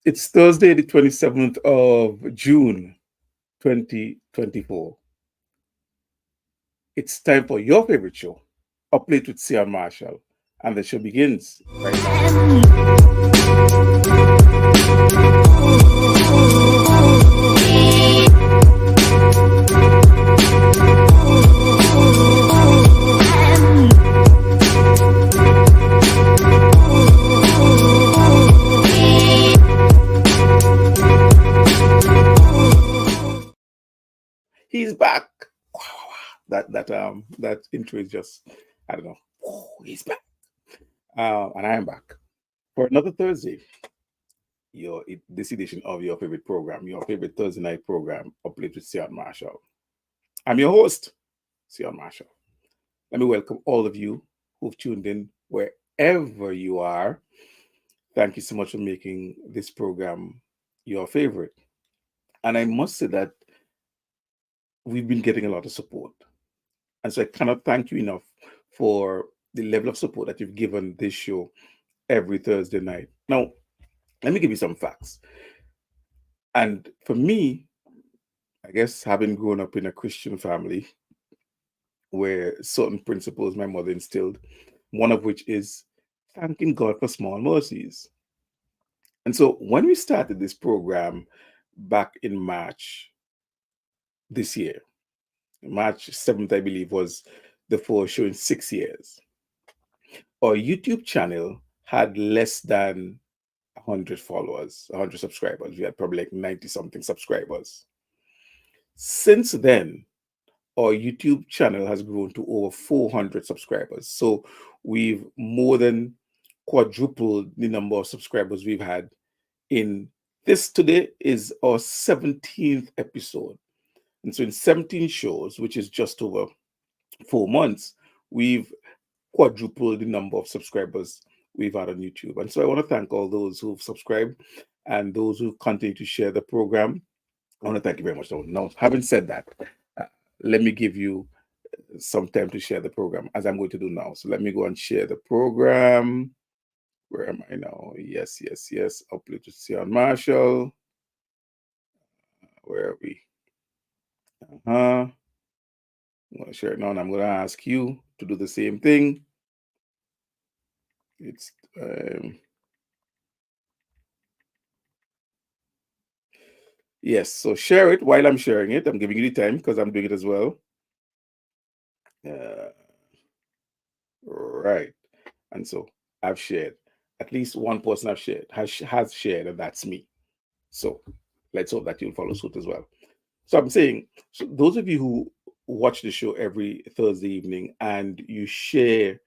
It's Thursday, the 27th of June, 2024. It's time for your favorite show, Up Late with Sia Marshall. And the show begins right now. He's back. That intro is just, I don't know. He's back. And I am back for another Thursday. This edition of your favorite program, your favorite Thursday night program, Up Late with Sion Marshall. I'm your host, Sion Marshall. Let me welcome all of you who've tuned in wherever you are. Thank you so much for making this program your favorite. And I must say that we've been getting a lot of support. And so I cannot thank you enough for the level of support that you've given this show every Thursday night. Now, let me give you some facts. And for me, I guess having grown up in a Christian family where certain principles my mother instilled, one of which is thanking God for small mercies. And so when we started this program back in March this year, March 7th, I believe, was the first show in 6 years. Our YouTube channel had less than 100 followers, 100 subscribers. We had probably like 90 something subscribers. Since then, our YouTube channel has grown to over 400 subscribers. So we've more than quadrupled the number of subscribers we've had in this. Today is our 17th episode. And so in 17 shows, which is just over 4 months, we've quadrupled the number of subscribers we've had on YouTube. And so I want to thank all those who've subscribed and those who continue to share the program. I want to thank you very much. Now, having said that, let me give you some time to share the program, as I'm going to do now. So let me go and share the program. Where am I now? Yes. Upload to Sion Marshall. Where are we? I'm going to share it now, and I'm going to ask you to do the same thing. It's yes, so share it while I'm sharing it. I'm giving you the time because I'm doing it as well. Right. And so I've shared. At least one person I've shared has shared, and that's me. So let's hope that you'll follow suit as well. So I'm saying, so those of you who watch the show every Thursday evening and you share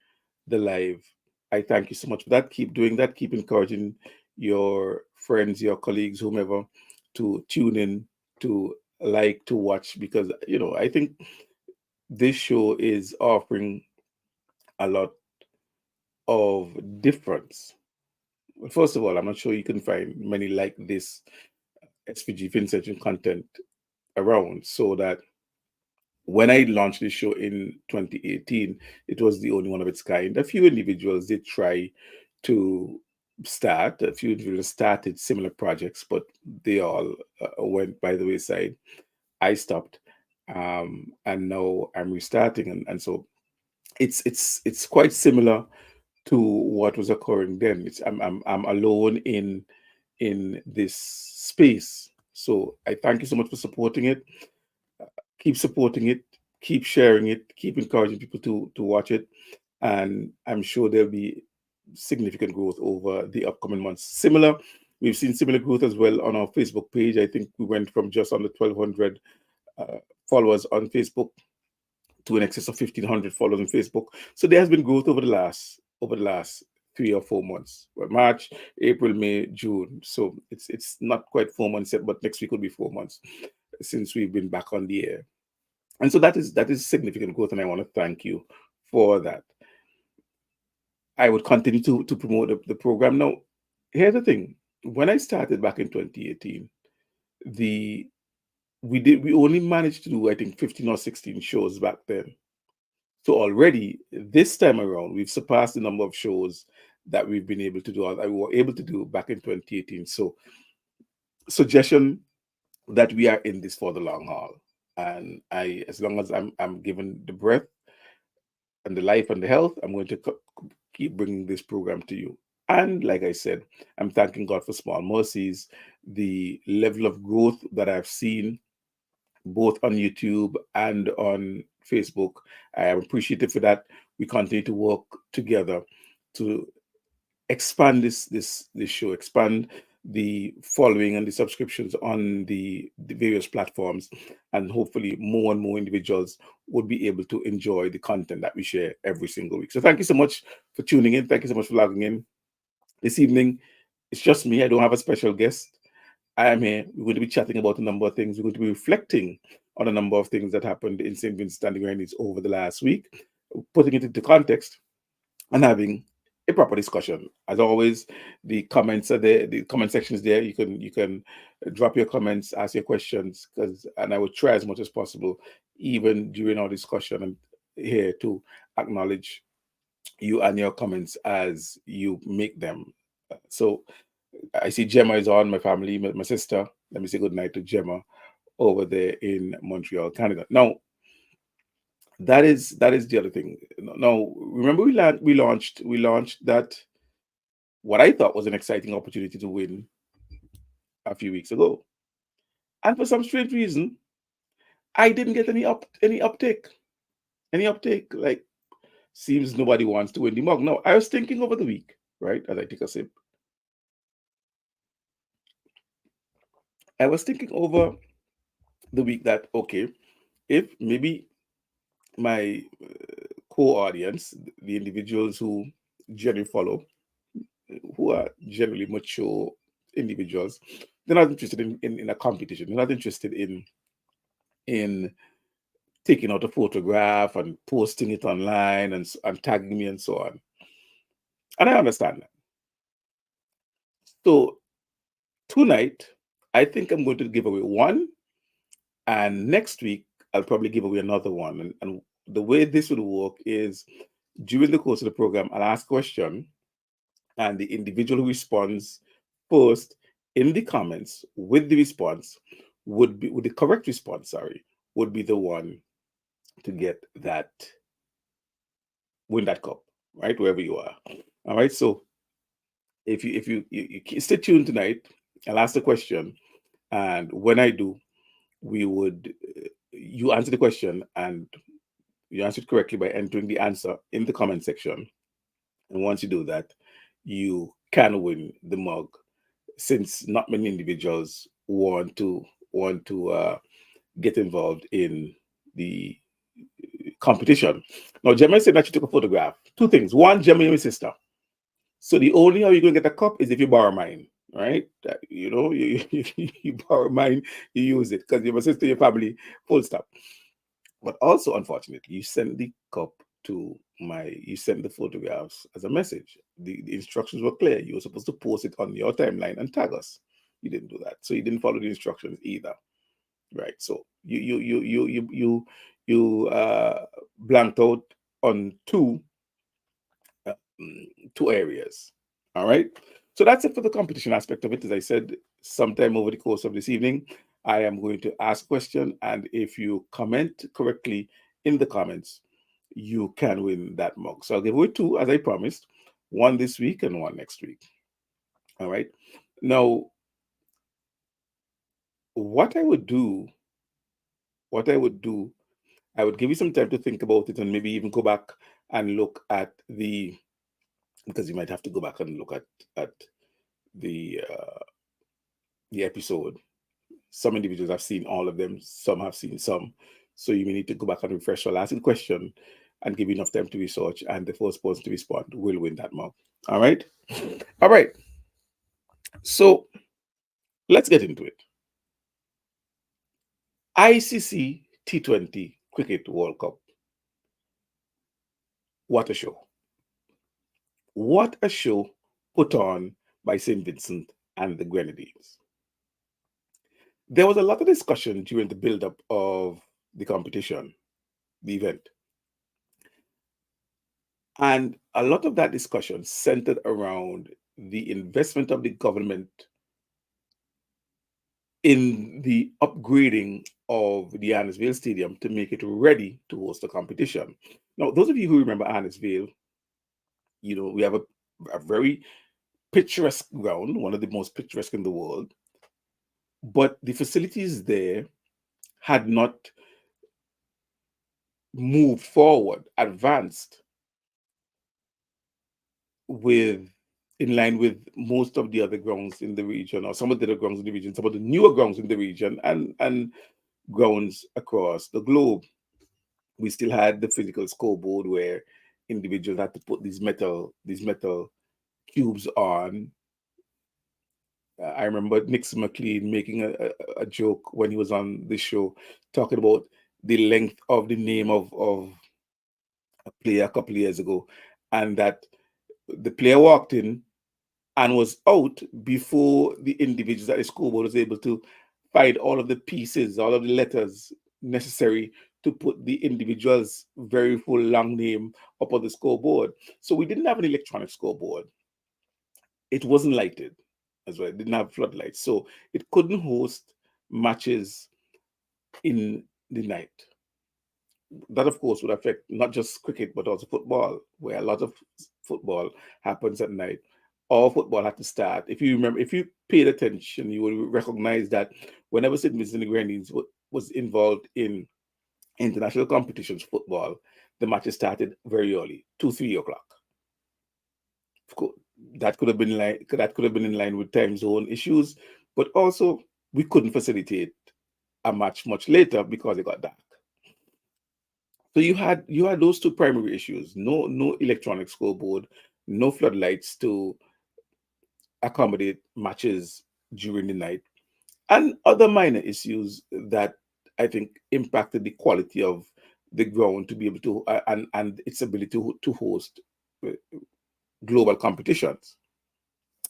the live, I thank you so much for that. Keep doing that. Keep encouraging your friends, your colleagues, whomever, to tune in, to like, to watch, because, I think this show is offering a lot of difference. Well, first of all, I'm not sure you can find many like this SPG FinCentral content around, so that when I launched this show in 2018, it was the only one of its kind. A few individuals did try to start, a few individuals started similar projects, but they all went by the wayside. I stopped, and now I'm restarting, and so it's quite similar to what was occurring then. I'm alone in this space. So I thank you so much for supporting it. Keep supporting it, keep sharing it, keep encouraging people to watch it, and I'm sure there'll be significant growth over the upcoming months. We've seen similar growth as well on our Facebook page. I think we went from just under 1,200 followers on Facebook to an excess of 1,500 followers on Facebook. So there has been growth over the last 3 or 4 months. Well, March, April, May, June. So it's not quite 4 months yet, but next week will be 4 months since we've been back on the air. And so that is significant growth, and I want to thank you for that. I would continue to promote the program. Now, here's the thing. When I started back in 2018, we only managed to do, I think, 15 or 16 shows back then. So already this time around, we've surpassed the number of shows that we've been able to do, that we were able to do back in 2018. So suggestion that we are in this for the long haul. And as long as I'm given the breath and the life and the health, I'm going to keep bringing this program to you. And like I said, I'm thanking God for small mercies, the level of growth that I've seen both on YouTube and on Facebook. I am appreciative for that. We continue to work together to expand this show, expand the following and the subscriptions on the various platforms, and hopefully more and more individuals would be able to enjoy the content that we share every single week. So thank you so much for tuning in. Thank you so much for logging in. This evening, it's just me. I don't have a special guest. I am here. We're going to be chatting about a number of things. We're going to be reflecting on a number of things that happened in St. Vincent and the Grenadines over the last week, putting it into context and having a proper discussion. As always, the comments are there, the comment section is there. You can drop your comments, ask your questions, and I will try as much as possible, even during our discussion and here to acknowledge you and your comments as you make them. So I see Gemma is on, my family, my sister. Let me say good night to Gemma over there in Montreal, Canada. Now, that is the other thing. Now, remember we launched that what I thought was an exciting opportunity to win a few weeks ago, and for some strange reason, I didn't get any uptake, any uptake. Like, seems nobody wants to win the mug. Now, I was thinking over the week, right, as I take a sip, I was thinking over the week that okay, if maybe my core audience, the individuals who generally follow, who are generally mature individuals, they're not interested in a competition. They're not interested in taking out a photograph and posting it online and tagging me and so on. And I understand that. So tonight, I think I'm going to give away one, and next week I'll probably give away another one. And the way this will work is during the course of the program, I'll ask a question, and the individual who responds first in the comments with the response would be with the correct response, sorry, would be the one to get that win that cup, right? Wherever you are. All right. So if you stay tuned tonight, I'll ask the question, and when I do, we would you answer the question, and you answer it correctly by entering the answer in the comment section. And once you do that, you can win the mug, since not many individuals want to get involved in the competition. Now, Gemma said that she took a photograph. Two things. One, Gemma, your sister. So the only how you're going to get a cup is if you borrow mine, right? You borrow mine, you use it because you're my sister, your family, full stop. But also, unfortunately, you send the cup you sent the photographs as a message. The instructions were clear. You were supposed to post it on your timeline and tag us. You didn't do that. So you didn't follow the instructions either. Right. So you blanked out on uh, two areas. All right. So that's it for the competition aspect of it. As I said, sometime over the course of this evening, I am going to ask a question, and if you comment correctly in the comments, you can win that mug. So I'll give away two, as I promised, one this week and one next week. All right. Now, what I would do, what I would do, I would give you some time to think about it and maybe even go back and look at because you might have to go back and look at the uh, the episode. Some individuals have seen all of them, some have seen some. So you may need to go back and refresh. So I'll ask the question and give you enough time to research, and the first person to respond will win that mug. All right. All right. So let's get into it. ICC T20 Cricket World Cup. What a show. What a show put on by St. Vincent and the Grenadines. There was a lot of discussion during the build-up of the competition, the event. And a lot of that discussion centered around the investment of the government in the upgrading of the Annisvale Stadium to make it ready to host the competition. Now, those of you who remember Annisvale, we have a very picturesque ground, one of the most picturesque in the world, but the facilities there had not moved forward, advanced with in line with most of the other grounds in the region, or some of the other grounds in the region, some of the newer grounds in the region, and grounds across the globe. We still had the physical scoreboard where individuals had to put these metal cubes on. I remember Nixon McLean making a joke when he was on the show, talking about the length of the name of a player a couple of years ago, and that the player walked in and was out before the individuals at the scoreboard was able to find all of the pieces, all of the letters necessary to put the individual's very full long name up on the scoreboard. So we didn't have an electronic scoreboard. It wasn't lighted as well. It didn't have floodlights. So it couldn't host matches in the night. That, of course, would affect not just cricket, but also football, where a lot of football happens at night. All football had to start. If you remember, if you paid attention, you will recognize that whenever St. Vincent and the Grenadines was involved in international competitions, football, the matches started very early, 2, 3 o'clock. Of course, that could have been in line with time zone issues, but also we couldn't facilitate a match much later because it got dark. So you had those two primary issues: no electronic scoreboard, no floodlights to accommodate matches during the night, and other minor issues that I think impacted the quality of the ground to be able to and its ability to host uh, global competitions.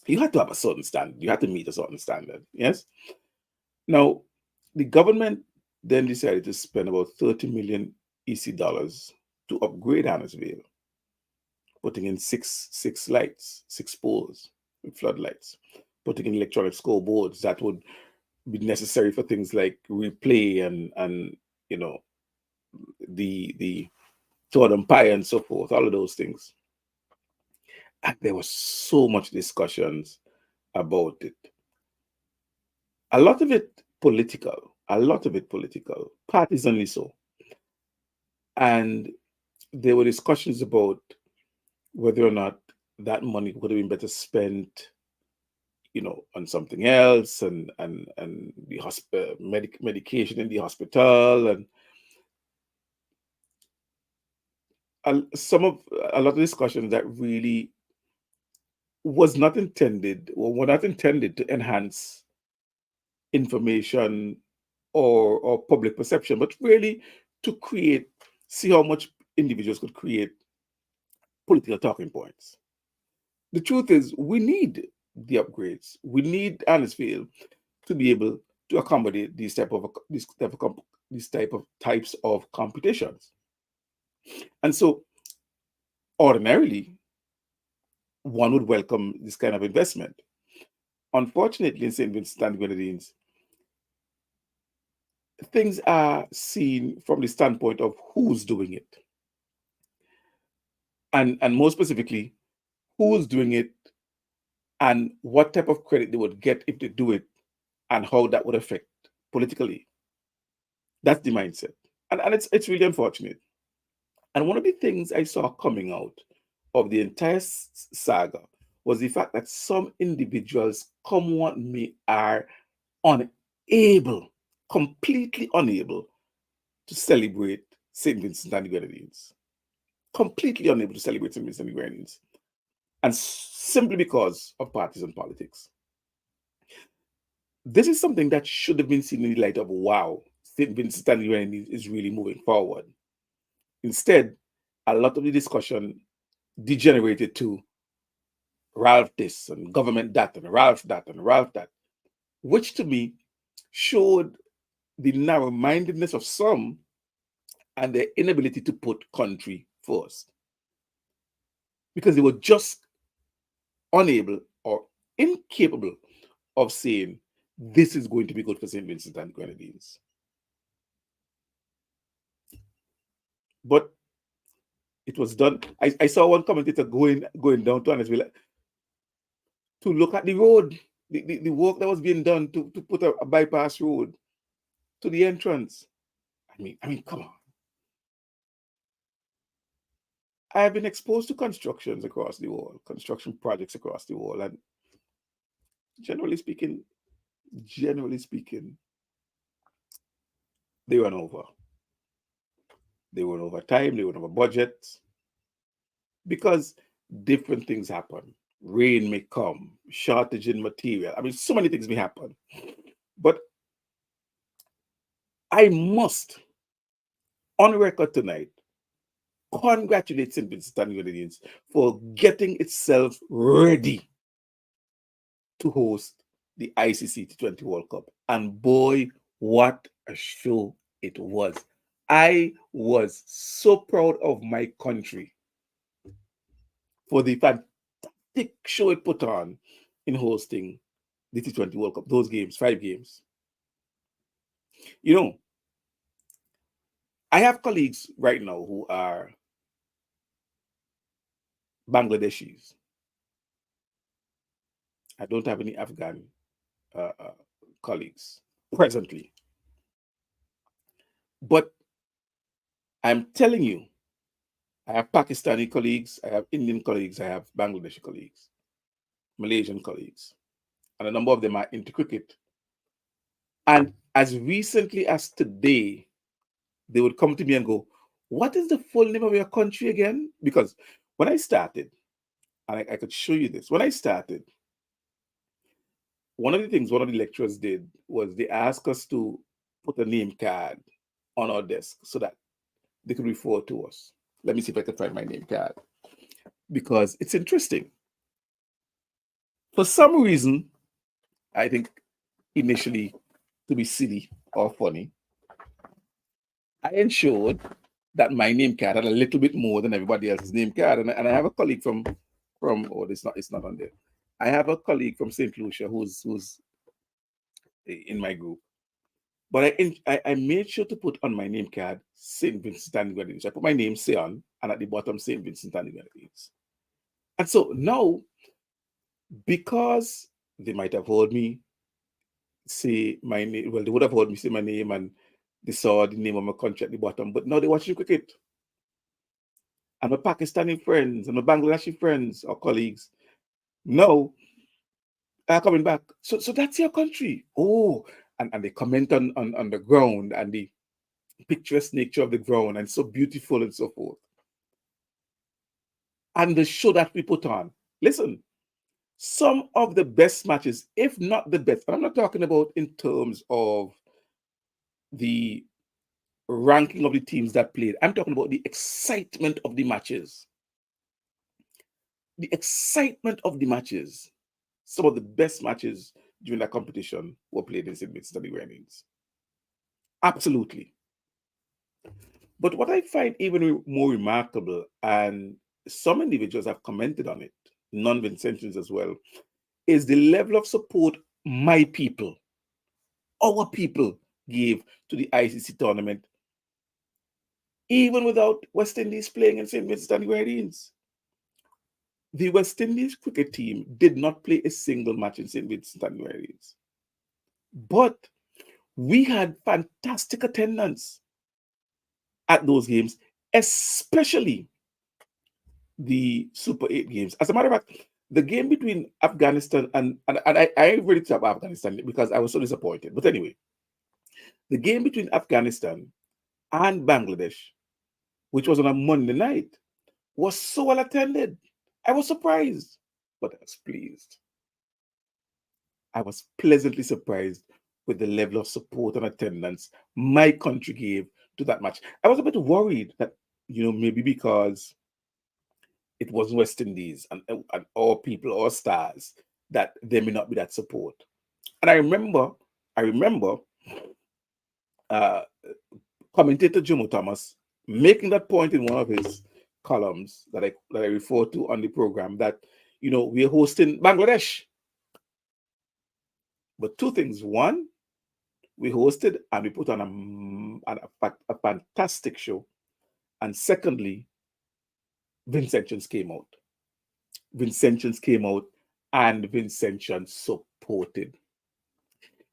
You had to have a certain standard. You had to meet a certain standard. Yes. Now, the government then decided to spend about 30 million EC dollars to upgrade Annisvale, putting in six lights, six poles with floodlights, putting in electronic scoreboards that would be necessary for things like replay and you know the third umpire and so forth, all of those things. And there was so much discussions about it. A lot of it political, partisanly so. And there were discussions about whether or not that money would have been better spent, on something else, and the medication in the hospital, and a lot of discussions that really were not intended to enhance information or public perception, but really to see how much individuals could create political talking points. The truth is, we need the upgrades. We need Annisfield to be able to accommodate these types of competitions. And so, ordinarily, one would welcome this kind of investment. Unfortunately, in St. Vincent and Grenadines, things are seen from the standpoint of who's doing it, and more specifically, who's doing it and what type of credit they would get if they do it, and how that would affect politically. That's the mindset, and it's really unfortunate. And one of the things I saw coming out of the entire saga was the fact that some individuals, come what may, are unable, completely unable to celebrate St. Vincent and the Grenadines. Completely unable to celebrate St. Vincent and the Grenadines. And simply because of partisan politics. This is something that should have been seen in the light of, wow, St. Vincent and the Grenadines is really moving forward. Instead, a lot of the discussion degenerated to Ralph this and government that and Ralph that and Ralph that, which to me showed the narrow mindedness of some and their inability to put country first. Because they were just unable or incapable of saying this is going to be good for St. Vincent and Grenadines. But it was done. I saw one commentator going down to Annisville to look at the road, the work that was being done to put a bypass road to the entrance. I mean, come on. I have been exposed to constructions across the world, construction projects across the world, and generally speaking, they run over. They run over time, they run over budget, because different things happen. Rain may come, shortage in material. I mean, so many things may happen. But I must, on record tonight, congratulate St. Vincent and Grenadines for getting itself ready to host the ICC T20 World Cup. And boy, what a show it was. I was so proud of my country for the fantastic show it put on in hosting the T20 World Cup, those games, 5 games. You know, I have colleagues right now who are Bangladeshis. I don't have any Afghan colleagues presently. But I'm telling you, I have Pakistani colleagues, I have Indian colleagues, I have Bangladeshi colleagues, Malaysian colleagues, and a number of them are into cricket. And as recently as today, they would come to me and go, "What is the full name of your country again?" Because when I started, and I could show you this, when I started, one of the things one of the lecturers did was they asked us to put a name card on our desk so that they could refer to us. Let me see if I can find my name card, because it's interesting. For some reason, I think initially to be silly or funny, I ensured that my name card had a little bit more than everybody else's name card. And I have a colleague from it's not on there. I have a colleague from St. Lucia who's in my group. But I made sure to put on my name card St. Vincent and Grenadines. I put my name Sion and at the bottom St. Vincent and Grenadines. And so now, because they might have heard me say my name, well, they would have heard me say my name and they saw the name of my country at the bottom, but now they're watching cricket. And my Pakistani friends and my Bangladeshi friends or colleagues now are coming back. So that's your country. Oh, and they comment on the ground and the picturesque nature of the ground and so beautiful and so forth. And the show that we put on. Listen, some of the best matches, if not the best, and I'm not talking about in terms of the ranking of the teams that played. I'm talking about the excitement of the matches. The excitement of the matches. Some of the best matches during that competition were played in St. Vincent and the Grenadines. Absolutely. But what I find even more remarkable, and some individuals have commented on it, non-Vincentians as well, is the level of support my people, our people, gave to the ICC tournament, even without West Indies playing in St. Vincent and the Grenadines. The West Indies cricket team did not play a single match in St. Vincent and the Grenadines. But we had fantastic attendance at those games, especially the Super 8 games. As a matter of fact, the game between Afghanistan and I really talk about Afghanistan because I was so disappointed. But anyway, the game between Afghanistan and Bangladesh, which was on a Monday night, was so well attended. I was surprised, but I was pleased. I was pleasantly surprised with the level of support and attendance my country gave to that match. I was a bit worried that, maybe because it was West Indies and our people, our stars, that there may not be that support. And I remember uh, commentator Jomo Thomas making that point in one of his columns that I refer to on the program that, we're hosting Bangladesh. But two things. One, we hosted and we put on a fantastic show. And secondly, Vincentians came out. Vincentians came out and Vincentians supported.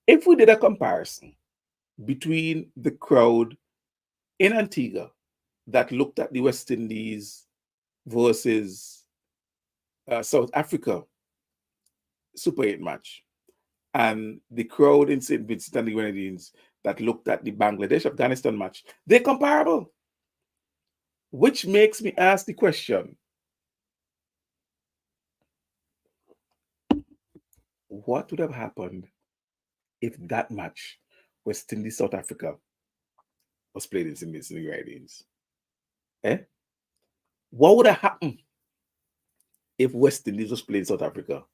If we did a comparison between the crowd in Antigua that looked at the West Indies versus South Africa Super 8 match, and the crowd in St. Vincent and the Grenadines that looked at the Bangladesh-Afghanistan match, they're comparable. Which makes me ask the question, what would have happened if that match, West Indies, South Africa, was played in St. Vincent and the Grenadines? Eh? What would have happened if West Indies was playing South Africa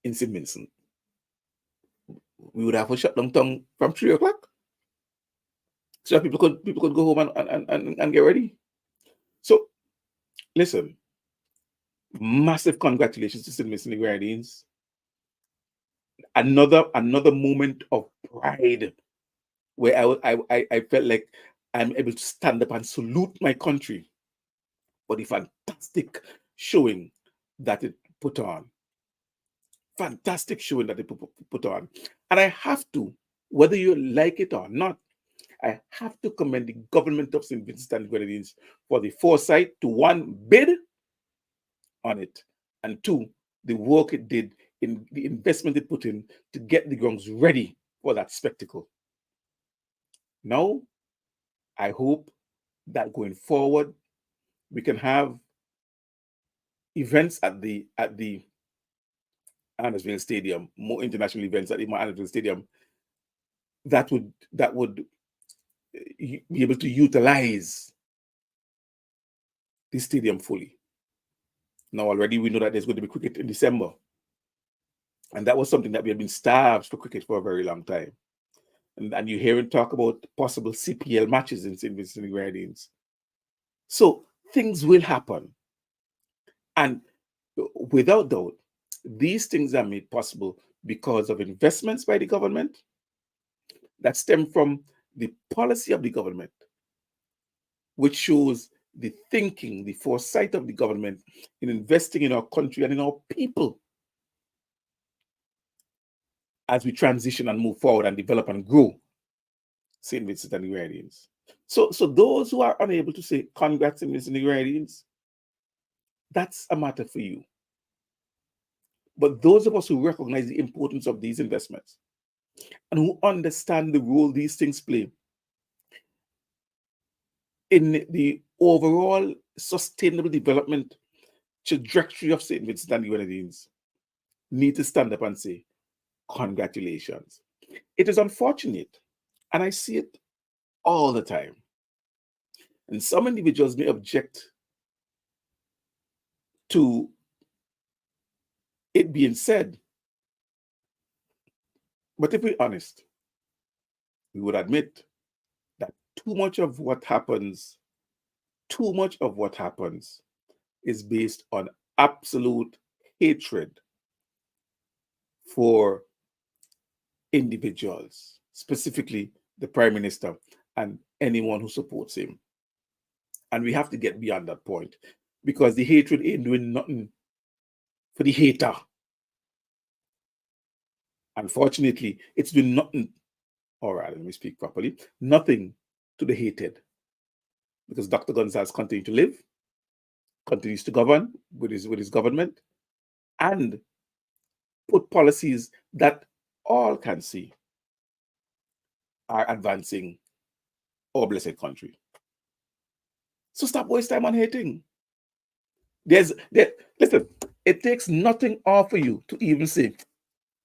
in St. Vincent? We would have a shutdown tongue from 3 o'clock. So that people could go home and get ready. So listen, massive congratulations to St. Vincent and the Grenadines. Another moment of pride where I felt like I'm able to stand up and salute my country for the fantastic showing that it put on. Fantastic showing that it put on. And I have to, whether you like it or not, I have to commend the government of St. Vincent and the Grenadines for the foresight to, one, bid on it, and two, the work it did in the investment it put in to get the grounds ready for that spectacle. Now, I hope that going forward, we can have events at the Annesville Stadium, more international events at the Annesville Stadium that would be able to utilize the stadium fully. Now, already we know that there's going to be cricket in December. And that was something that we had been starved for cricket for a very long time. And you hear him talk about possible CPEA matches in St. Vincent and the Grenadines. So things will happen. And without doubt, these things are made possible because of investments by the government that stem from the policy of the government, which shows the thinking, the foresight of the government in investing in our country and in our people as we transition and move forward and develop and grow St. Vincent and the Grenadines. So those who are unable to say congrats St. Vincent and the Grenadines, that's a matter for you. But those of us who recognize the importance of these investments and who understand the role these things play in the overall sustainable development trajectory of St. Vincent and the Grenadines need to stand up and say, congratulations. It is unfortunate, and I see it all the time. And some individuals may object to it being said. But if we're honest, we would admit that too much of what happens is based on absolute hatred for individuals, specifically the Prime Minister and anyone who supports him. And we have to get beyond that point, because the hatred ain't doing nothing for the hater. Unfortunately, it's doing nothing, all right, let me speak properly, nothing to the hated. Because Dr. Gonzalez continues to live, continues to govern with his government, and put policies that all can see are advancing our blessed country. So stop wasting time on hating. Listen, it takes nothing off for you to even say,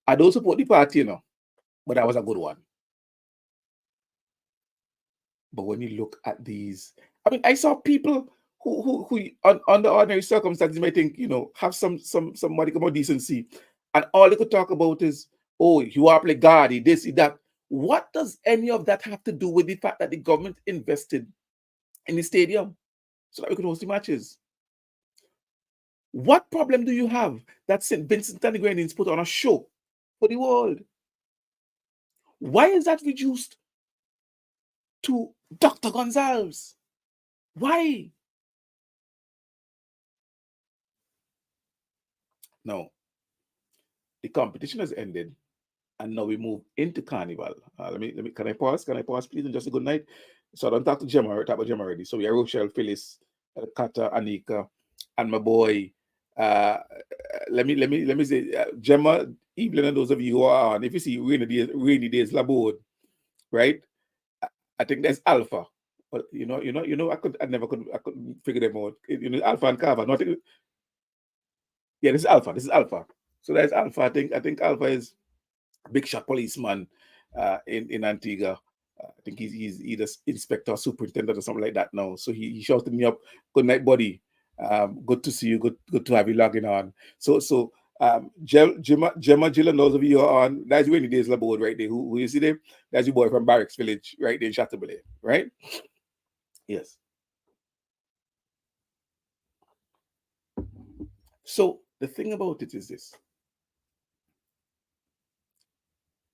I don't support the party, but that was a good one. But when you look at these, I mean, I saw people who under ordinary circumstances might think, have some modicum of decency, and all they could talk about is, oh, you are like God, this, that. What does any of that have to do with the fact that the government invested in the stadium so that we could host the matches? What problem do you have that St. Vincent and the Grenadines put on a show for the world. Why is that reduced to Dr. Gonzalez? Why? No, the competition has ended, and now we move into Carnival. Can I pause? Can I pause, please? And just a good night. So I don't talk to Gemma, talk about Gemma already. So we are Rochelle, Phyllis, Kata, Anika, and my boy. Uh, let me say, Gemma, Evelyn, and those of you who are on. If you see rainy days, Labode, right? I think there's Alpha. But I couldn't figure them out. Alpha and Kava. No, yeah, this is Alpha. This is Alpha. So there's Alpha. I think Alpha is big shot policeman in Antigua. I think he's either inspector or superintendent or something like that now. So he shouted me up, "Good night, buddy. Good to see you. Good to have you logging on." Gemma, Jill, and those of you who are on, that's Rainy Days Labode right there. Who you see them? That's your boy from Barracks Village right there in Chateaubriand, right? Yes. So the thing about it is this: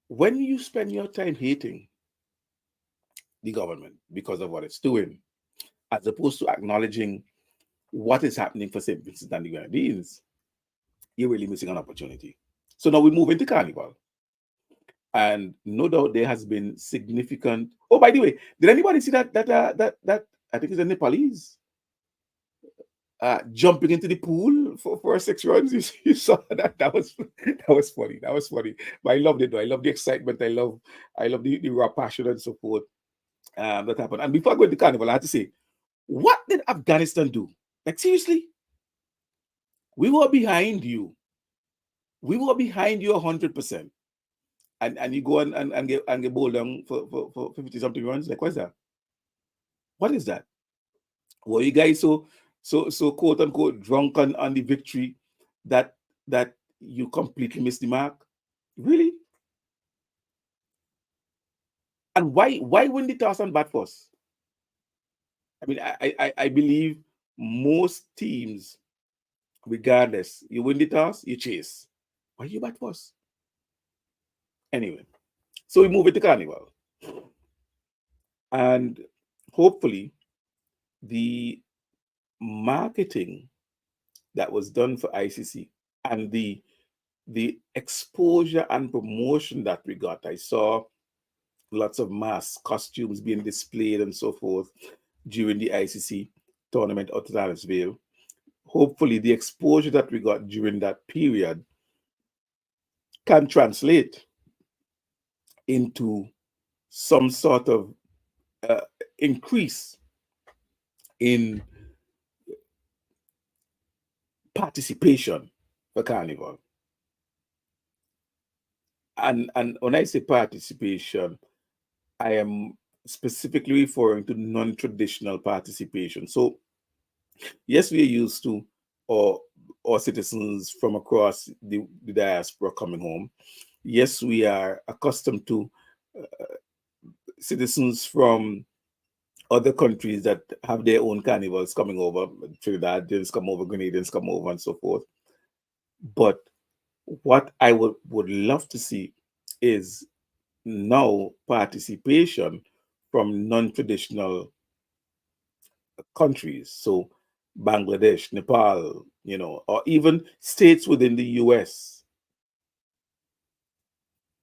when you spend your time hating the government because of what it's doing, as opposed to acknowledging what is happening for St. Vincent and the Grenadines, you're really missing an opportunity. So now we move into Carnival. And no doubt there has been significant. Oh, by the way, did anybody see that I think it's a Nepalese jumping into the pool for 6 runs? You saw that? That was funny. That was funny. But I loved it though. I love the excitement. I love the raw passion and so forth that happened. And before I go into Carnival, I had to say, what did Afghanistan do? Like seriously, we were behind you. We were behind you 100%. And you go and get bowled down for 50 something runs. Like what's that? What is that? Were you guys so quote unquote drunk on the victory that you completely missed the mark? Really? And why win the toss and bat first? I mean, I believe most teams, regardless, you win the toss, you chase. Why you bat first? Anyway, so we move it to Carnival. And hopefully the marketing that was done for ICC and the exposure and promotion that we got. I saw lots of mass costumes being displayed and so forth during the ICC tournament out at Adamsville. Hopefully, the exposure that we got during that period can translate into some sort of increase in participation for Carnival. And when I say participation, I am specifically referring to non-traditional participation. So yes, we are used to or citizens from across the diaspora coming home. Yes, we are accustomed to citizens from other countries that have their own carnivals coming over. Trinidadians come over, Grenadians come over, and so forth. But what I would love to see is now participation from non-traditional countries. So Bangladesh, Nepal, or even states within the US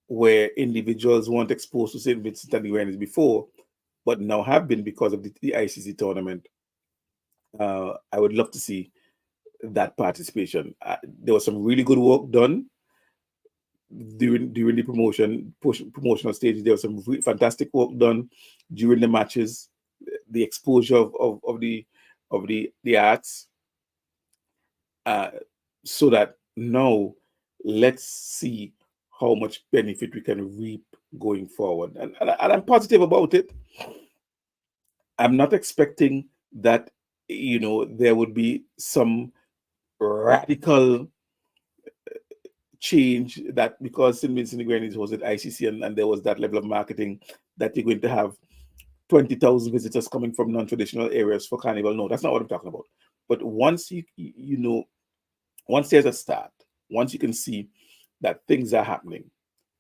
where individuals weren't exposed to St. Vincent and the Grenadines before, but now have been because of the ICC tournament. I would love to see that participation. There was some really good work done during the promotional stage. There was some fantastic work done during the matches, the exposure of the arts, so that now let's see how much benefit we can reap going forward. And I'm positive about it. I'm not expecting that there would be some radical change that because St. Vincent and Grenadines was at ICC and there was that level of marketing that you're going to have 20,000 visitors coming from non-traditional areas for Carnival. No, that's not what I'm talking about. But once once there's a start, once you can see that things are happening,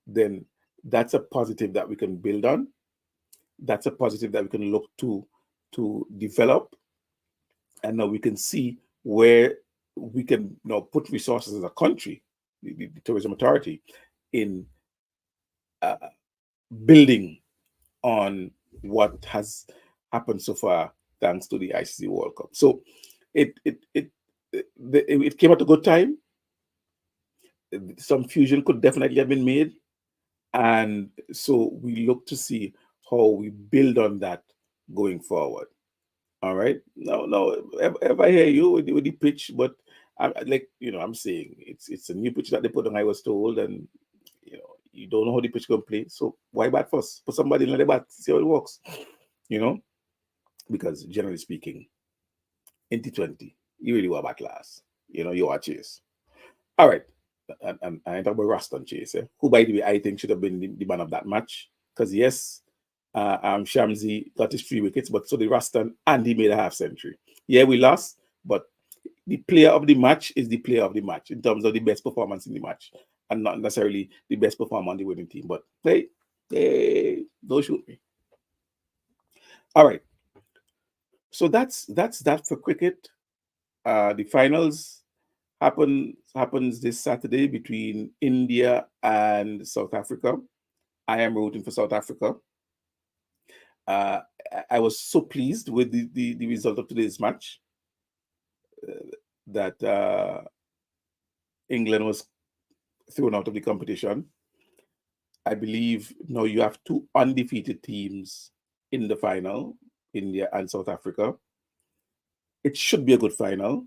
then that's a positive that we can build on. That's a positive that we can look to develop, and now we can see where we can put resources as a country, the tourism authority, in uh, building on what has happened so far, thanks to the ICC World Cup. So it came at a good time. Some fusion could definitely have been made, and so we look to see how we build on that going forward. All right. No. If I hear you with the pitch, but I'm saying it's a new pitch that they put on. I was told, and you don't know how the pitch can play. So why bat first? Put somebody in the bat, see how it works. You know, because generally speaking, in T20, you really want bat last. You are chase. All right. And I talk about Raston Chase, who, by the way, I think should have been the man of that match. Because, yes, Shamsi got his 3 wickets, but so did Raston, and he made a half century. Yeah, we lost, but the player of the match is the player of the match in terms of the best performance in the match, and not necessarily the best performer on the winning team. But hey, don't shoot me. All right. So that's that for cricket. The finals happens this Saturday between India and South Africa. I am rooting for South Africa. I was so pleased with the result of today's match, that England was thrown out of the competition. I believe now you have 2 undefeated teams in the final, India and South Africa. It should be a good final.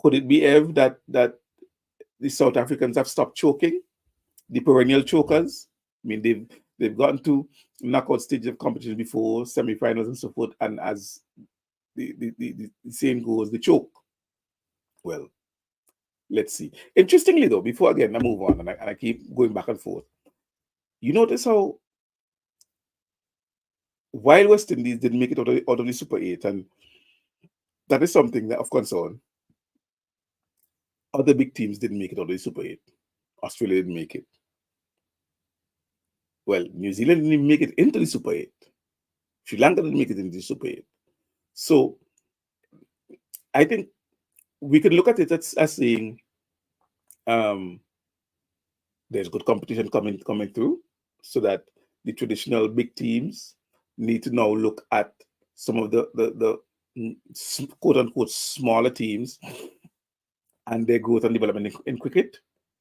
Could it be, Ev, that the South Africans have stopped choking, the perennial chokers? I mean, they've gotten to knockout stage of competition before, semi-finals and so forth, and as the saying goes, the choke. Well, let's see. Interestingly, though, before again I move on, and I keep going back and forth, you notice how while West Indies didn't make it out of the Super 8, and that is something that of concern, other big teams didn't make it out of the Super 8. Australia didn't make it. Well, New Zealand didn't even make it into the Super 8. Sri Lanka didn't make it into the Super 8. So I think we can look at it as saying there's good competition coming through, so that the traditional big teams need to now look at some of the quote unquote smaller teams and their growth and development in cricket,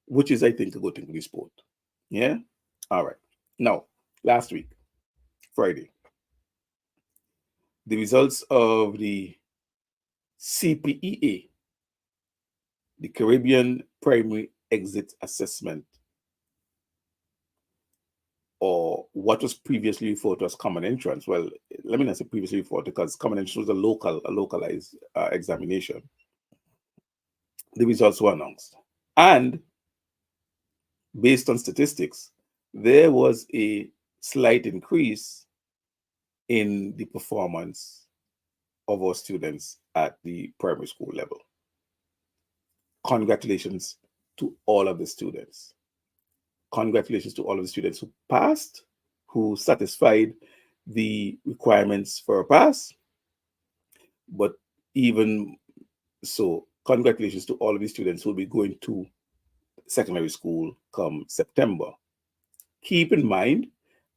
which is, I think, a good thing for the sport. Yeah. All right. Now, last week, Friday, the results of the CPEA, the Caribbean Primary Exit Assessment, or what was previously referred to as common entrance. Well, let me not say previously referred to, because common entrance was a localized examination. The results were announced, and based on statistics, there was a slight increase in the performance of our students at the primary school level. Congratulations to all of the students. Congratulations to all of the students who passed, who satisfied the requirements for a pass. But even so, congratulations to all of the students who will be going to secondary school come September. Keep in mind,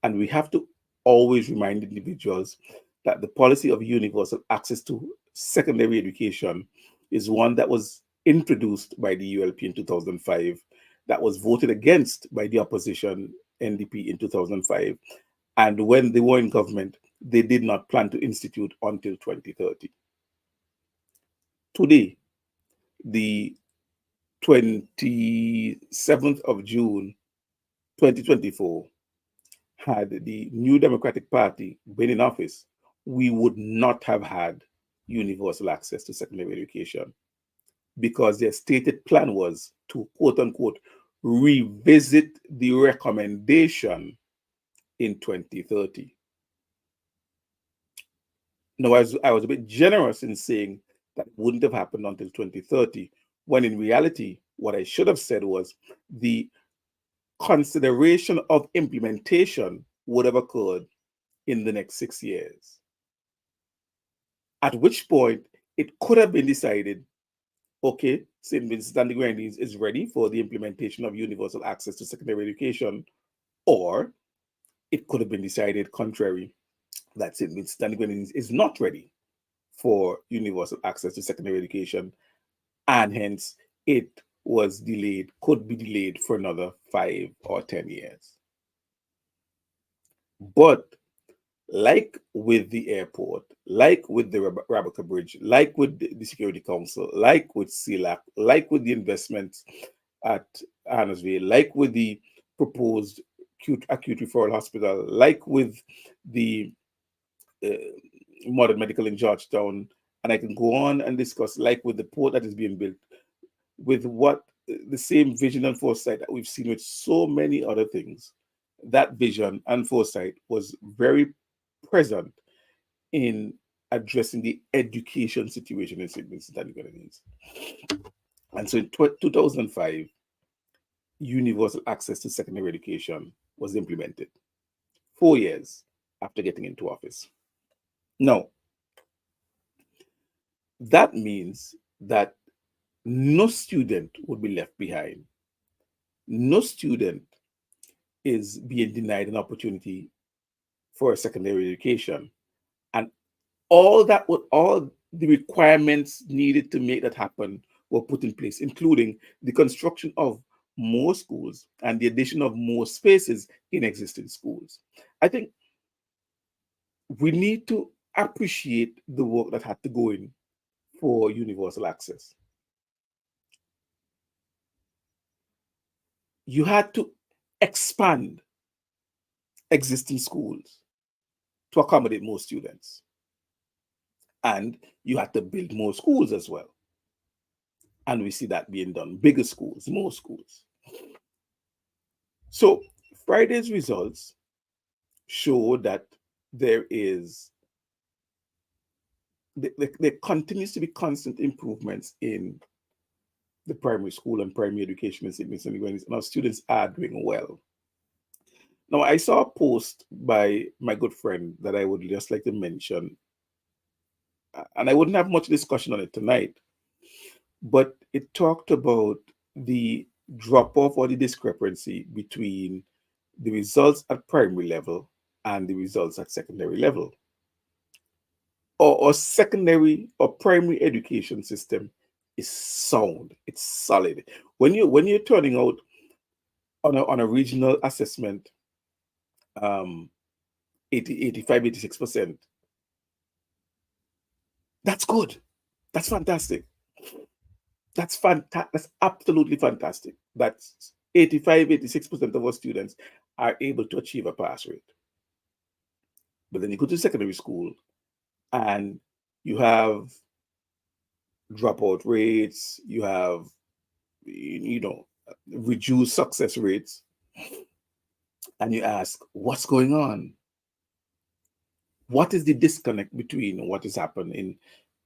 and we have to always remind individuals, that the policy of universal access to secondary education is one that was introduced by the ULP in 2005, that was voted against by the opposition NDP in 2005. And when they were in government, they did not plan to institute until 2030. Today, the 27th of June, 2024, had the New Democratic Party been in office, we would not have had universal access to secondary education, because their stated plan was to, quote unquote, revisit the recommendation in 2030. Now, I was a bit generous in saying that it wouldn't have happened until 2030, when in reality, what I should have said was the consideration of implementation would have occurred in the next 6 years. At which point it could have been decided, okay, St. Vincent and the Grenadines is ready for the implementation of universal access to secondary education, or it could have been decided contrary, that St. Vincent and the Grenadines is not ready for universal access to secondary education, and hence it was delayed, could be delayed for another 5 or 10 years. But like with the airport, like with the Rabaka Bridge, like with the Security Council, like with CELAC, like with the investments at Annesville, like with the proposed acute referral hospital, like with the uh, modern medical in Georgetown, and I can go on and discuss, like with the port that is being built, with what the same vision and foresight that we've seen with so many other things. That vision and foresight was very present in addressing the education situation in St. Vincent and the Grenadines. And so in 2005, universal access to secondary education was implemented 4 years after getting into office. Now, that means that no student would be left behind. No student is being denied an opportunity for a secondary education. And all the requirements needed to make that happen were put in place, including the construction of more schools and the addition of more spaces in existing schools. I think we need to appreciate the work that had to go in for universal access. You had to expand existing schools to accommodate more students. And you had to build more schools as well. And we see that being done, bigger schools, more schools. So Friday's results show that there continues to be constant improvements in the primary school and primary education in St. Vincent and the Grenadines, and our students are doing well. Now, I saw a post by my good friend that I would just like to mention, and I wouldn't have much discussion on it tonight, but it talked about the drop off or the discrepancy between the results at primary level and the results at secondary level. Or secondary or primary education system is sound, it's solid. When you're turning out on a regional assessment, 80, 85, 86%, that's good. That's fantastic. That's absolutely fantastic. That's 85, 86% of our students are able to achieve a pass rate. But then you go to secondary school and you have dropout rates, you have, reduced success rates, and you ask, what's going on? What is the disconnect between what is happening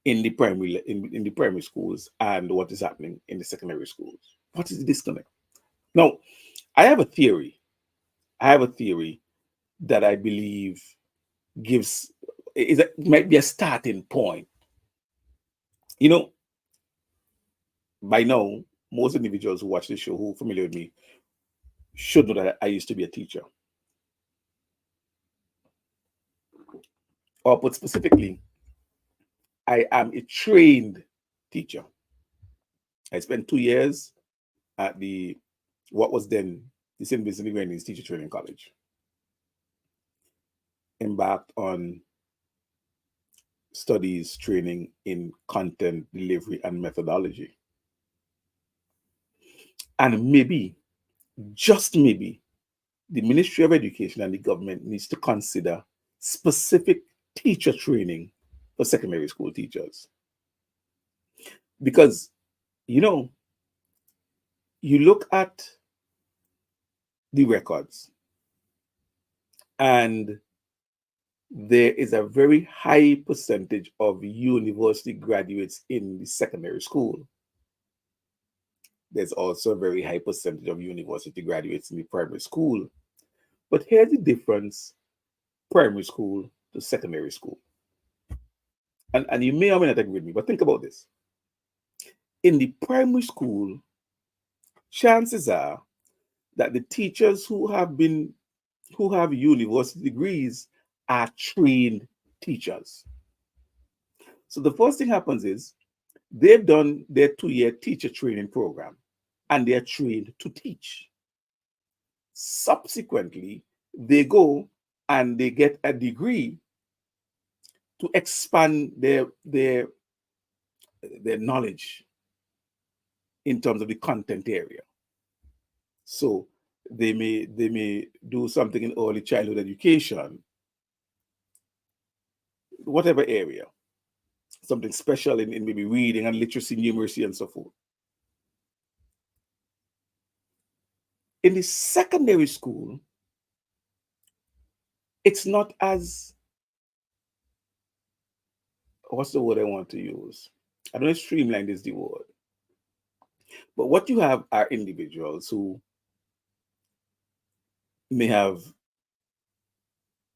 in the primary schools and what is happening in the secondary schools? What is the disconnect? Now, I have a theory. I have a theory that I believe might be a starting point. You know, by now, most individuals who watch this show who are familiar with me should know that I used to be a teacher. Or put specifically, I am a trained teacher. I spent 2 years at what was then the St. Vincent and the Grenadines Teacher Training College. Embarked on studies training in content delivery and methodology. And maybe, just maybe, the Ministry of Education and the government needs to consider specific teacher training for secondary school teachers. Because, you look at the records, and there is a very high percentage of university graduates in the secondary school. there's also a very high percentage of university graduates in the primary school. But here's the difference: primary school to secondary school. And you may or may not agree with me, but think about this. In the primary school, chances are that the teachers who have university degrees are trained teachers. So the first thing happens is they've done their 2-year teacher training program and they're trained to teach. Subsequently, they go and they get a degree to expand their knowledge in terms of the content area. So they may do something in early childhood education, whatever area, something special in maybe reading and literacy, numeracy, and so forth. In the secondary school, it's not as, what's the word I want to use? I don't know if streamlined is the word. But what you have are individuals who may have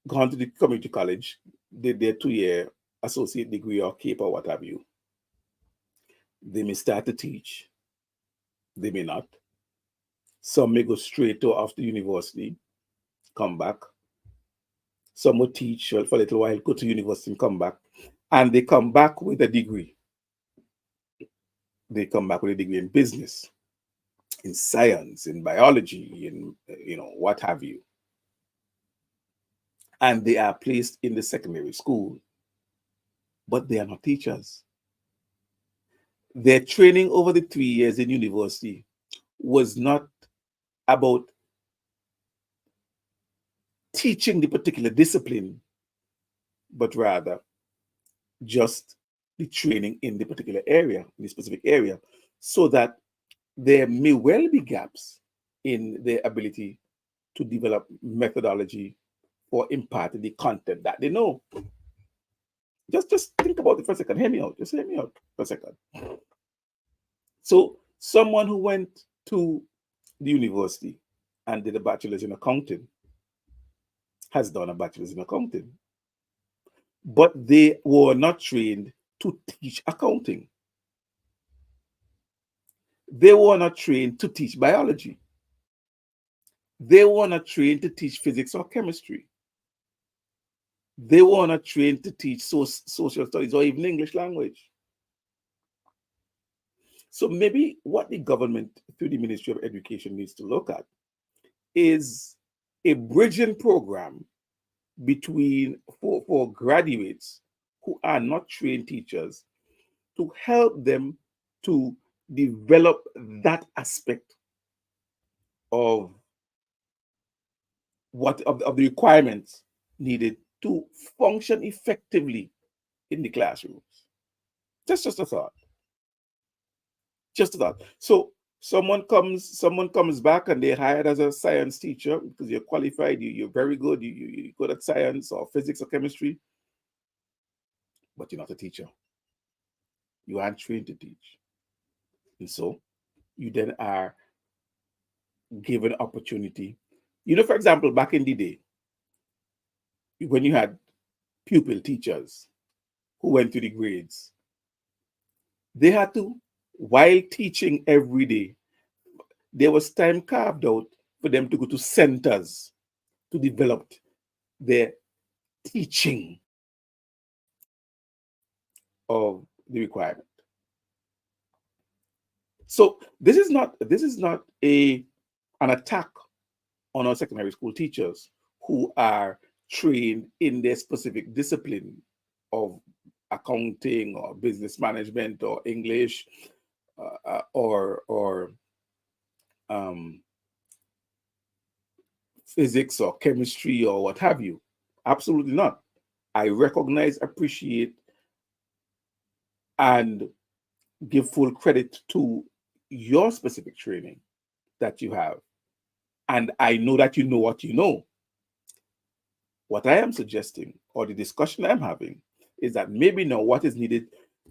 gone to the community college, did their 2-year associate degree or CAPE or what have you. They may start to teach. They may not. Some may go straight to after university, come back. Some will teach for a little while, go to university and come back. And they come back with a degree. They come back with a degree in business, in science, in biology, in what have you. And they are placed in the secondary school, but they are not teachers. Their training over the 3 years in university was not about teaching the particular discipline, but rather just the training in the particular area, in the specific area, so that there may well be gaps in their ability to develop methodology or impart the content that they know. Just think about it for a second. Hear me out. Just hear me out for a second. So someone who went to the university and did a bachelor's in accounting has done a bachelor's in accounting, but they were not trained to teach accounting. They were not trained to teach biology. They were not trained to teach physics or chemistry. They were not trained to teach social studies or even English language. So maybe what the government, through the Ministry of Education, needs to look at is a bridging program between for graduates who are not trained teachers, to help them to develop that aspect of of the requirements needed to function effectively in the classrooms. That's just a thought. Just a thought. So someone comes back and they're hired as a science teacher because you're qualified, you're very good, you're good at science or physics or chemistry, but you're not a teacher. You aren't trained to teach. And so you then are given opportunity. For example, back in the day, when you had pupil teachers who went through the grades, they had to, while teaching every day, there was time carved out for them to go to centers to develop their teaching of the requirement. So this is not an attack on our secondary school teachers who are trained in their specific discipline of accounting or business management or English or physics or chemistry or what have you. Absolutely not. I recognize, appreciate, and give full credit to your specific training that you have. And I know that you know what you know. What I am suggesting, or the discussion I'm having, is that maybe now what is needed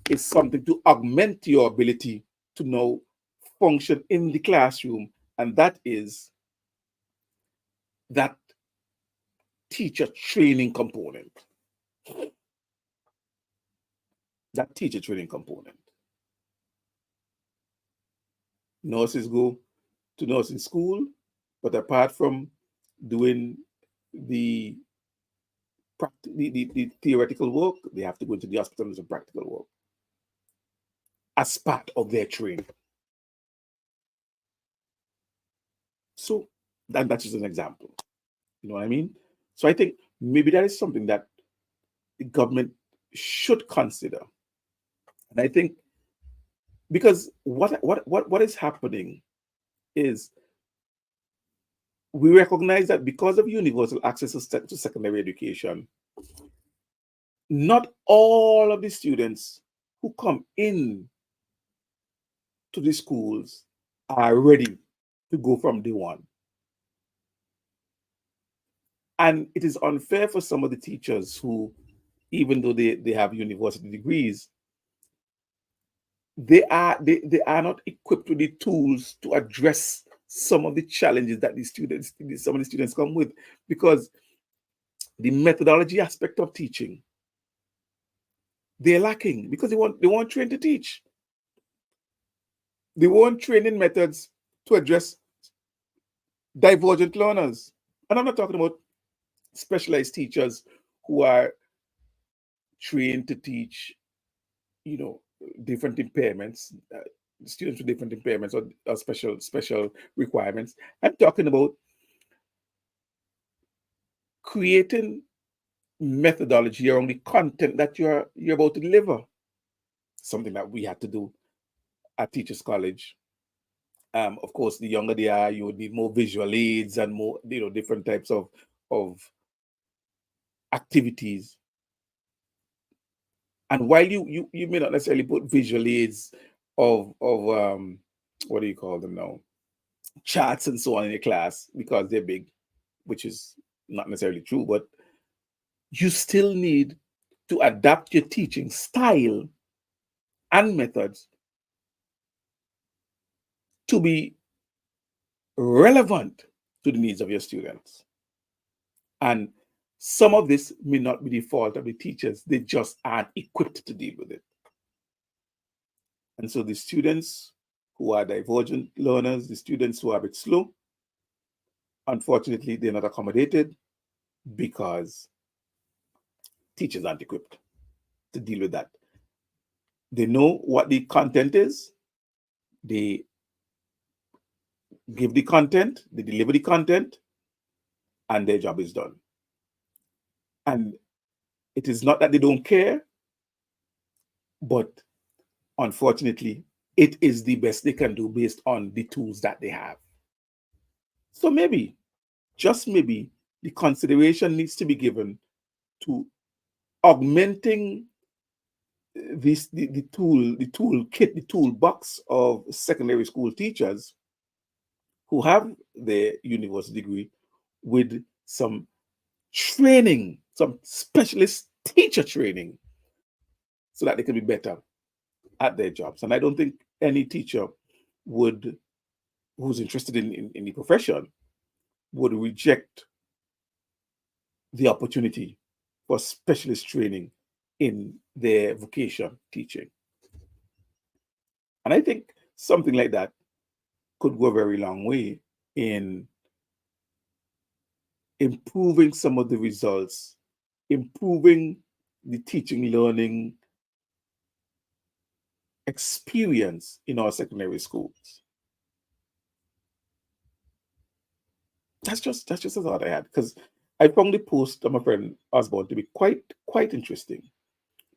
is something to augment your ability to know function in the classroom, and that is that teacher training component. That teacher training component. Nurses go to nursing school, but apart from doing the the theoretical work, they have to go into the hospital and do some practical work as part of their training. So that's just an example. You know what I mean? So I think maybe that is something that the government should consider. And I think because what is happening is we recognize that because of universal access to secondary education, not all of the students who come in to the schools are ready to go from day one. And it is unfair for some of the teachers who, even though they have university degrees, they are not equipped with the tools to address some of the challenges that some of the students come with, because the methodology aspect of teaching, they're lacking because they weren't trained to teach. They weren't trained in methods to address divergent learners. And I'm not talking about specialized teachers who are trained to teach, different impairments, students with different impairments or special requirements. I'm talking about creating methodology around the content that you're about to deliver. Something that we had to do at Teachers College. Of course, the younger they are, you would need more visual aids and more, different types of activities. And while you may not necessarily put visual aids of what do you call them now, charts and so on in your class because they're big, which is not necessarily true, but you still need to adapt your teaching style and methods to be relevant to the needs of your students. And some of this may not be the fault of the teachers, they just aren't equipped to deal with it. And so the students who are divergent learners, the students who are a bit slow, unfortunately, they're not accommodated because teachers aren't equipped to deal with that. They know what the content is, they give the content, they deliver the content, and their job is done. And it is not that they don't care, but unfortunately, it is the best they can do based on the tools that they have. So maybe, just maybe, the consideration needs to be given to augmenting the toolkit, the toolbox of secondary school teachers who have their university degree with some training, some specialist teacher training, so that they can be better at their jobs. And I don't think any teacher who's interested in the profession would reject the opportunity for specialist training in their vocation teaching. And I think something like that could go a very long way in improving some of the results, improving the teaching learning experience in our secondary schools. That's just a thought I had, because I found the post of my friend Osborne to be quite interesting.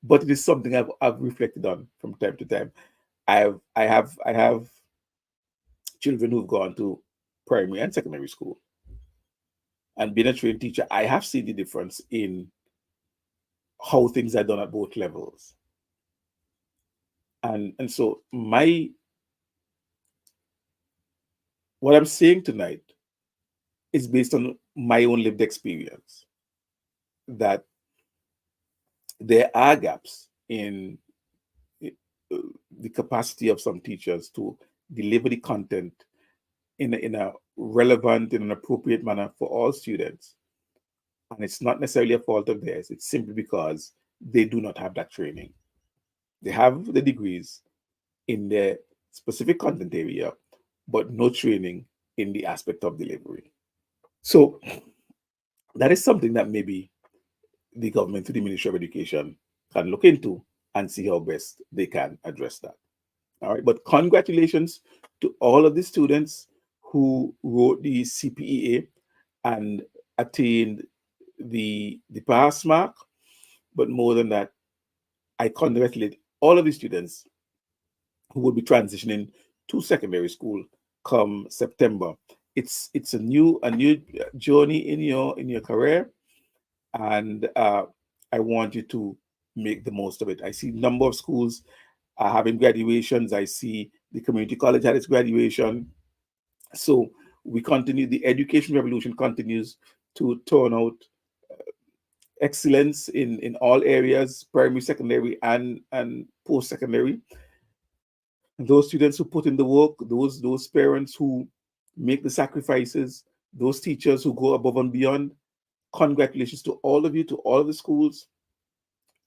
But it is something I've reflected on from time to time. I have children who've gone to primary and secondary school. And being a trained teacher, I have seen the difference in how things are done at both levels. And so what I'm saying tonight is based on my own lived experience, that there are gaps in the capacity of some teachers to deliver the content in a relevant, in an appropriate manner for all students. And it's not necessarily a fault of theirs. It's simply because they do not have that training. They have the degrees in their specific content area, but no training in the aspect of delivery. So that is something that maybe the government, through the Ministry of Education, can look into and see how best they can address that. All right. But congratulations to all of the students who wrote the CPEA and attained the pass mark. But more than that, I congratulate all of the students who will be transitioning to secondary school come September. It's a new journey in your career, and I want you to make the most of it. I see a number of schools are having graduations. I see the community college had its graduation. So we continue. The education revolution continues to turn out excellence in all areas, primary, secondary, and post secondary. Those students who put in the work, those parents who make the sacrifices, those teachers who go above and beyond. Congratulations to all of you, to all of the schools,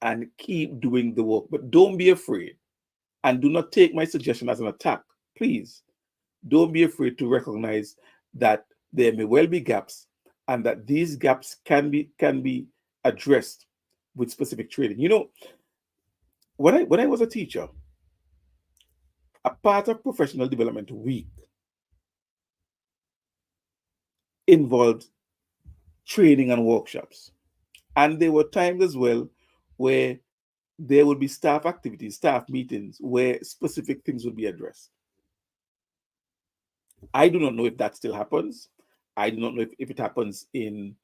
and keep doing the work. But don't be afraid, and do not take my suggestion as an attack. Please, don't be afraid to recognize that there may well be gaps, and that these gaps can be addressed with specific training. You know, when I was a teacher, a part of professional development week involved training and workshops. And there were times as well where there would be staff activities, staff meetings where specific things would be addressed. I do not know if that still happens. I do not know if it happens in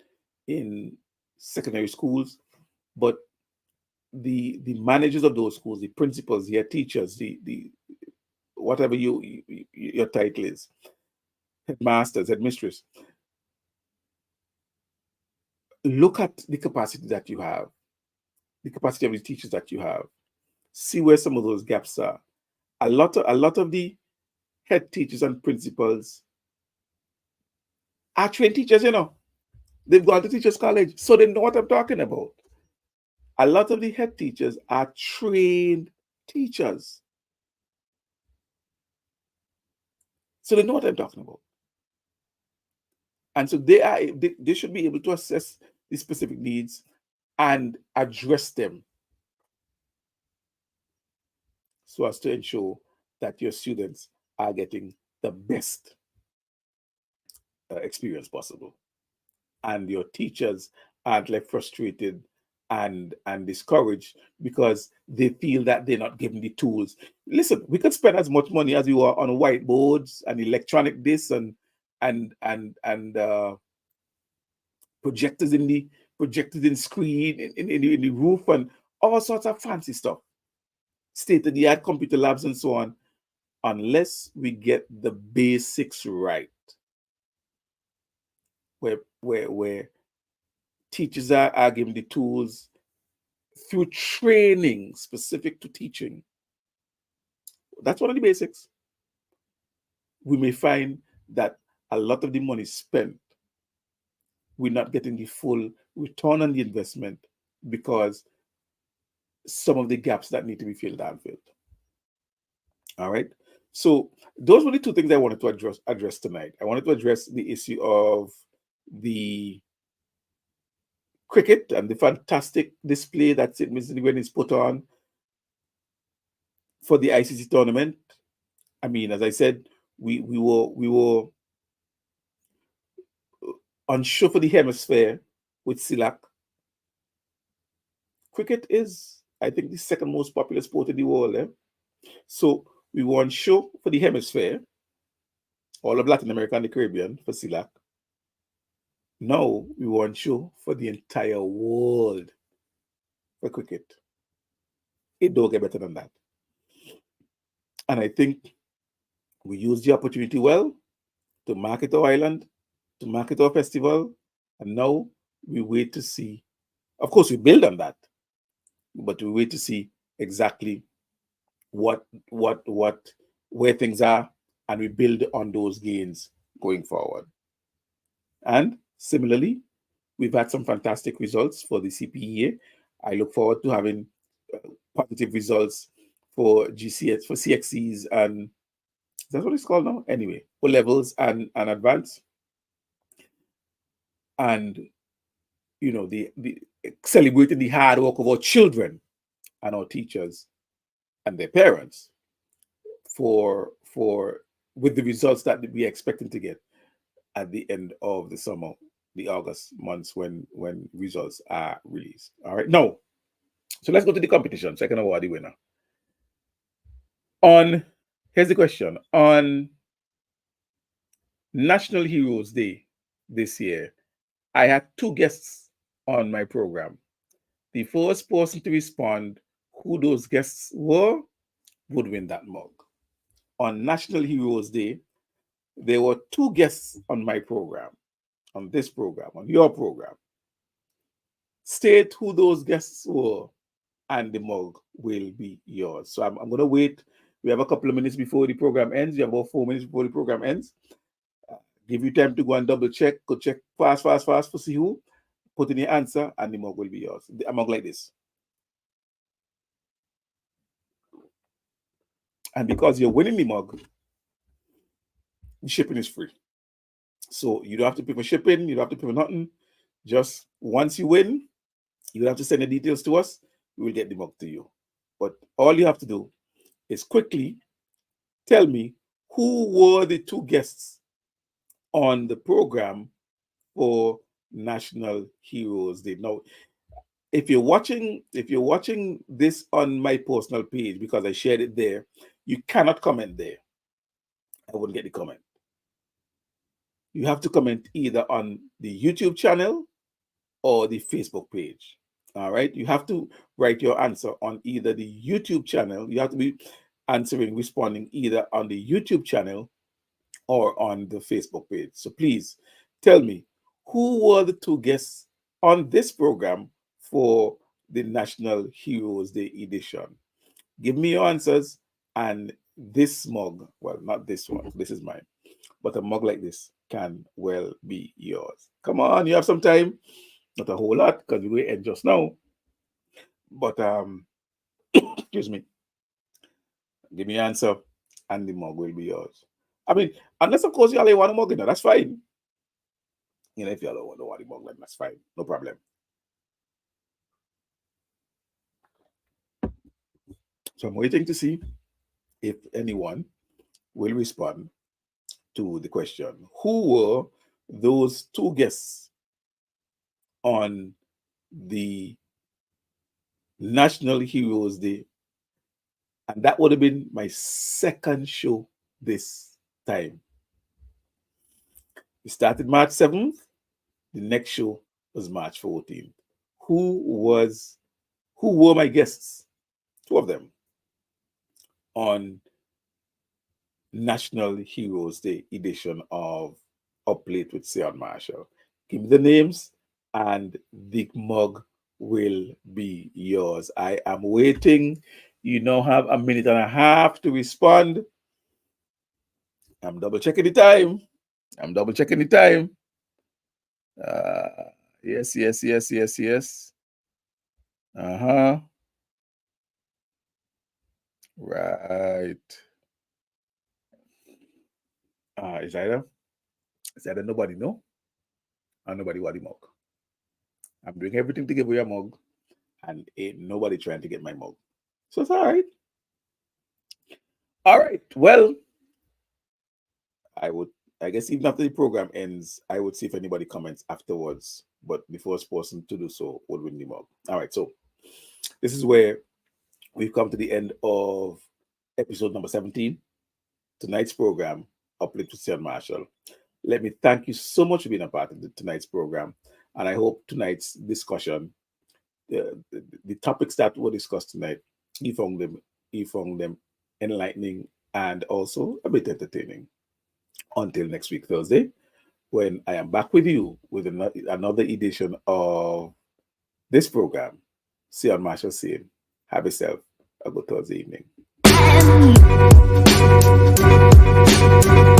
secondary schools, but the managers of those schools, the principals, the teachers, the whatever your title is, headmasters, headmistress, look at the capacity that you have, the capacity of the teachers that you have. See where some of those gaps are. A lot of the head teachers and principals are trained teachers, you know. They've gone to teachers college, so they know what I'm talking about. A lot of the head teachers are trained teachers, so they know what I'm talking about. And so they should be able to assess the specific needs and address them so as to ensure that your students are getting the best experience possible, and your teachers aren't left frustrated and discouraged because they feel that they're not given the tools. Listen, we could spend as much money as we were on whiteboards and electronic discs and projectors in screen in the roof and all sorts of fancy stuff, state of the art computer labs and so on. Unless we get the basics right, where teachers are given the tools through training specific to teaching. That's one of the basics. We may find that a lot of the money spent, we're not getting the full return on the investment because some of the gaps that need to be filled are filled. All right. So those were the two things I wanted to address tonight. I wanted to address the issue of the cricket and the fantastic display that Mr. Nguyen is put on for the ICC tournament. I mean, as I said, we were on show for the hemisphere with Silak. Cricket is, I think, the second most popular sport in the world. So we were on show for the hemisphere, all of Latin America and the Caribbean for Silak. Now we were on show for the entire world for cricket. It don't get better than that. And I think we used the opportunity well to market our island, to market our festival, and now we wait to see. Of course, we build on that, but we wait to see exactly what where things are and we build on those gains going forward. And similarly, we've had some fantastic results for the CPEA. I look forward to having positive results for GCS, for CXCs, and that's what it's called now. Anyway, O levels and advanced, and the celebrating the hard work of our children and our teachers and their parents for with the results that we're expecting to get at the end of the summer, the August months when results are released. All right, now, so let's go to the competition. Second award, the winner. Here's the question. On National Heroes Day this year, I had two guests on my program. The first person to respond who those guests were would win that mug. On National Heroes Day, there were two guests on my program, on this program, on your program. State who those guests were, and the mug will be yours. So I'm going to wait. We have a couple of minutes before the program ends. You have about 4 minutes before the program ends. Give you time to go and double check. Go check fast for see who. Put in your answer, and the mug will be yours. A mug like this. And because you're winning the mug, the shipping is free. So you don't have to pay for shipping. You don't have to pay for nothing. Just once you win, you don't have to send the details to us. We will get the mug to you. But all you have to do is quickly tell me who were the two guests on the program for National Heroes Day. Now, if you're watching this on my personal page, because I shared it there, you cannot comment there. I wouldn't get the comment. You have to comment either on the YouTube channel or the Facebook page. All right. You have to write your answer on either the YouTube channel. You have to be responding either on the YouTube channel or on the Facebook page. So please tell me who were the two guests on this program for the National Heroes Day edition. Give me your answers, and this mug, well, not this one, this is mine, but a mug like this can well be yours. Come on, you have some time. Not a whole lot, because we're going to end just now. But excuse me. Give me your answer, and the mug will be yours. I mean, unless of course you all want a mug, that's fine. If you all don't want the mug, then that's fine. No problem. So I'm waiting to see if anyone will respond to the question. Who were those two guests on the National Heroes Day? And that would have been my second show this time. We started March 7th. The next show was March 14th. Who were my guests? Two of them on National Heroes Day edition of Up Late with Sion Marshall. Give me the names, and the mug will be yours. I am waiting. You now have a minute and a half to respond. I'm double checking the time. Yes. Right. Is either nobody know, and nobody want the mug. I'm doing everything to give you a mug, and ain't nobody trying to get my mug. So it's all right. All right. Well, I guess even after the program ends, I would see if anybody comments afterwards. But the first person to do so would win the mug. All right. So this is where we've come to the end of episode number 17. Tonight's program, Uplift with Sion Marshall. Let me thank you so much for being a part of tonight's program. And I hope tonight's discussion, the topics that were discussed tonight, you found them enlightening and also a bit entertaining. Until next week, Thursday, when I am back with you with another edition of this program, Sion Marshall saying, have yourself a good Thursday evening. Bye.